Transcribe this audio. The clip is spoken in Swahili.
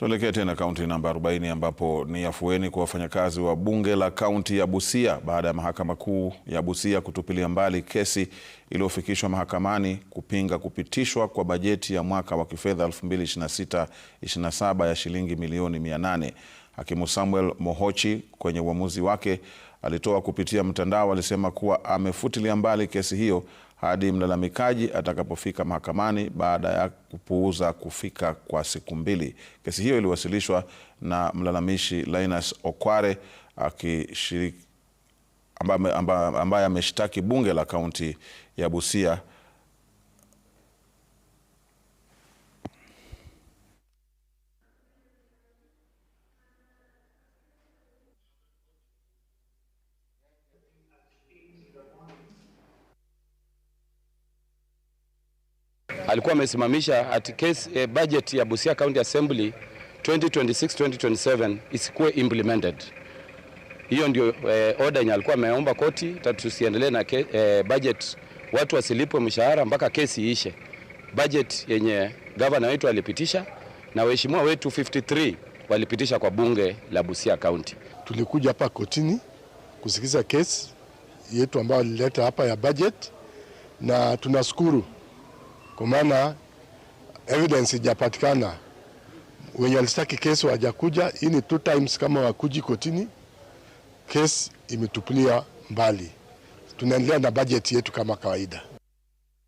Tuelekee tena kaunti namba 40 ambapo ni afueni kwa wafanyakazi wa bunge la kaunti ya Busia baada ya mahakama kuu ya Busia kutupilia mbali kesi iliyofikishwa mahakamani kupinga kupitishwa kwa bajeti ya mwaka wa kifedha 2026/27 ya shilingi milioni 800. Hakimu Samuel Mohochi kwenye uamuzi wake alitoa kupitia mtandao alisema kuwa amefutilia mbali kesi hiyo hadi mlalamikaji atakapofika mahakamani baada ya kupuuza kufika kwa siku 2. Kesi hiyo iliwasilishwa na mlalamishi Linus Okware ambaye ameshtaki bunge la kaunti ya Busia alikuwa amesimamisha budget ya Busia County Assembly 2026-2027 isikuwe implemented. Hiyo ndio order yenye alikuwa ameomba koti tusiendelee na budget, watu wasilipwe mshahara mpaka kesi iishe. Budget yenye governor wetu alipitisha na waheshimiwa wetu 53 walipitisha kwa bunge la Busia County. Tulikuja hapa kotini kusikiza kesi yetu ambayo ilileta hapa ya budget, na tunashukuru kwa maana evidence ijapatikana. Wenye walishtaki kesi wajakuja, hii ni 2 times kama wakuji kotini, kesi imetupilia mbali. Tunaendelea na budget yetu kama kawaida.